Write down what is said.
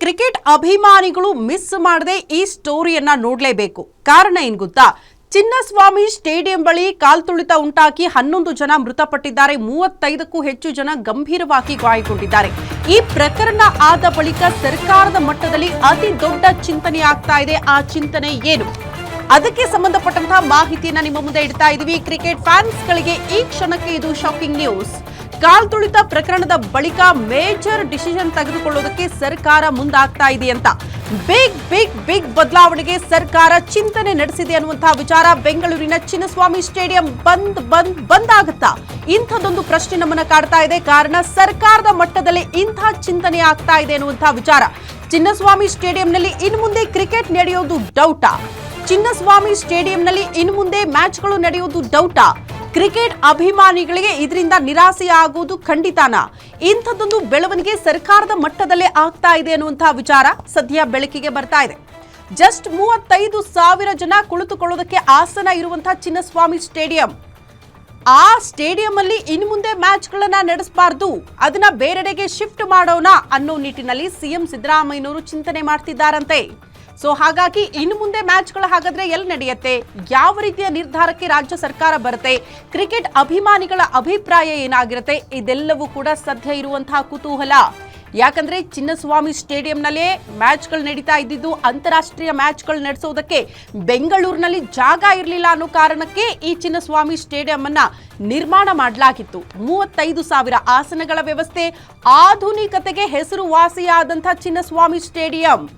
Cricket ಅಭಿಮಾನಿಗಳು miss ಮಾಡದೆ ಈ ಸ್ಟೋರಿಯನ್ನ ನೋಡಲೇಬೇಕು. ಕಾರಣ ಏನು ಗೊತ್ತಾ? ಚಿನ್ನಸ್ವಾಮಿ ಸ್ಟೇಡಿಯಂ ಬಳಿ ಕಾಲ್ತುಳಿತ ಉಂಟಾಗಿ 11 ಜನ ಮೃತಪಟ್ಟಿದ್ದಾರೆ. 35ಕ್ಕೂ ಹೆಚ್ಚು ಜನ ಗಂಭೀರವಾಗಿ ಗಾಯಗೊಂಡಿದ್ದಾರೆ. ಈ ಪ್ರಕರಣ ಆದ ಬಳಿಕ ಸರ್ಕಾರದ ಮಟ್ಟದಲ್ಲಿ ಅತಿ ದೊಡ್ಡ ಚಿಂತನೆ ಆಗ್ತಾ ಇದೆ. ಆ ಚಿಂತನೆ ಏನು? ಅದಕ್ಕೆ ಸಂಬಂಧಪಟ್ಟಂತಹ ಮಾಹಿತಿಯನ್ನ ನಿಮ್ಮ ಮುಂದೆ ಇಡ್ತಾ ಇದೀವಿ. ಕ್ರಿಕೆಟ್ ಫ್ಯಾನ್ಸ್ಗಳಿಗೆ ಈ ಕ್ಷಣಕ್ಕೆ ಇದು ಶಾಕಿಂಗ್ ನ್ಯೂಸ್. ಕಾಲ್ತುಳಿತ ಪ್ರಕರಣದ ಬಳಿಕ ಮೇಜರ್ ಡಿಸಿಷನ್ ತೆಗೆದುಕೊಳ್ಳೋದಕ್ಕೆ ಸರ್ಕಾರ ಮುಂದಾಗ್ತಾ ಇದೆ ಅಂತ ಬಿಗ್ ಬದಲಾವಣೆಗೆ ಸರ್ಕಾರ ಚಿಂತನೆ ನಡೆಸಿದೆ ಅನ್ನುವಂತಹ ವಿಚಾರ. ಬೆಂಗಳೂರಿನ ಚಿನ್ನಸ್ವಾಮಿ ಸ್ಟೇಡಿಯಂ ಬಂದ್ ಆಗುತ್ತಾ? ಇಂಥದ್ದೊಂದು ಪ್ರಶ್ನೆ ನಮ್ಮನ್ನ ಕಾಡ್ತಾ ಇದೆ. ಕಾರಣ ಸರ್ಕಾರದ ಮಟ್ಟದಲ್ಲಿ ಇಂಥ ಚಿಂತನೆ ಆಗ್ತಾ ಇದೆ ಅನ್ನುವಂತಹ ವಿಚಾರ. ಚಿನ್ನಸ್ವಾಮಿ ಸ್ಟೇಡಿಯಂನಲ್ಲಿ ಇನ್ನು ಮುಂದೆ ಕ್ರಿಕೆಟ್ ನಡೆಯೋದು ಡೌಟಾ? ಚಿನ್ನಸ್ವಾಮಿ ಸ್ಟೇಡಿಯಂನಲ್ಲಿ ಇನ್ನು ಮುಂದೆ ಮ್ಯಾಚ್ಗಳು ನಡೆಯೋದು ಡೌಟಾ? ಕ್ರಿಕೆಟ್ ಅಭಿಮಾನಿಗಳಿಗೆ ಇದರಿಂದ ನಿರಾಸೆ ಆಗುವುದು ಖಂಡಿತಾನಾ? ಇಂಥದ್ದೊಂದು ಬೆಳವಣಿಗೆ ಸರ್ಕಾರದ ಮಟ್ಟದಲ್ಲೇ ಆಗ್ತಾ ಇದೆ ಅನ್ನುವಂತಹ ವಿಚಾರ ಸದ್ಯ ಬೆಳಕಿಗೆ ಬರ್ತಾ ಇದೆ. ಜಸ್ಟ್ 35,000 ಜನ ಕುಳಿತುಕೊಳ್ಳೋದಕ್ಕೆ ಆಸನ ಇರುವಂತಹ ಚಿನ್ನಸ್ವಾಮಿ ಸ್ಟೇಡಿಯಂ, ಆ ಸ್ಟೇಡಿಯಂ ಅಲ್ಲಿ ಇನ್ನು ಮುಂದೆ ಮ್ಯಾಚ್ಗಳನ್ನ ನಡೆಸಬಾರ್ದು, ಅದನ್ನ ಬೇರೆಡೆಗೆ ಶಿಫ್ಟ್ ಮಾಡೋಣ ಅನ್ನೋ ನಿಟ್ಟಿನಲ್ಲಿ ಸಿಎಂ ಸಿದ್ದರಾಮಯ್ಯನವರು ಚಿಂತನೆ ಮಾಡ್ತಿದ್ದಾರಂತೆ. ಸೊ ಹಾಗಾಗಿ ಇನ್ನು ಮುಂದೆ ಮ್ಯಾಚ್ಗಳು ಹಾಗಾದ್ರೆ ಎಲ್ಲಿ ನಡೆಯುತ್ತೆ? ಯಾವ ರೀತಿಯ ನಿರ್ಧಾರಕ್ಕೆ ರಾಜ್ಯ ಸರ್ಕಾರ ಬರುತ್ತೆ? ಕ್ರಿಕೆಟ್ ಅಭಿಮಾನಿಗಳ ಅಭಿಪ್ರಾಯ ಏನಾಗಿರುತ್ತೆ? ಇದೆಲ್ಲವೂ ಕೂಡ ಸದ್ಯ ಇರುವಂತಹ ಕುತೂಹಲ. ಯಾಕಂದ್ರೆ ಚಿನ್ನಸ್ವಾಮಿ ಸ್ಟೇಡಿಯಂನಲ್ಲೇ ಮ್ಯಾಚ್ಗಳು ನಡೀತಾ ಇದ್ದಿದ್ದು, ಅಂತಾರಾಷ್ಟ್ರೀಯ ಮ್ಯಾಚ್ಗಳು ನಡೆಸೋದಕ್ಕೆ ಬೆಂಗಳೂರಿನಲ್ಲಿ ಜಾಗ ಇರಲಿಲ್ಲ ಅನ್ನೋ ಕಾರಣಕ್ಕೆ ಈ ಚಿನ್ನಸ್ವಾಮಿ ಸ್ಟೇಡಿಯಂ ಅನ್ನ ನಿರ್ಮಾಣ ಮಾಡಲಾಗಿತ್ತು. 35,000 ಆಸನಗಳ ವ್ಯವಸ್ಥೆ, ಆಧುನಿಕತೆಗೆ ಹೆಸರುವಾಸಿಯಾದಂತಹ ಚಿನ್ನಸ್ವಾಮಿ ಸ್ಟೇಡಿಯಂ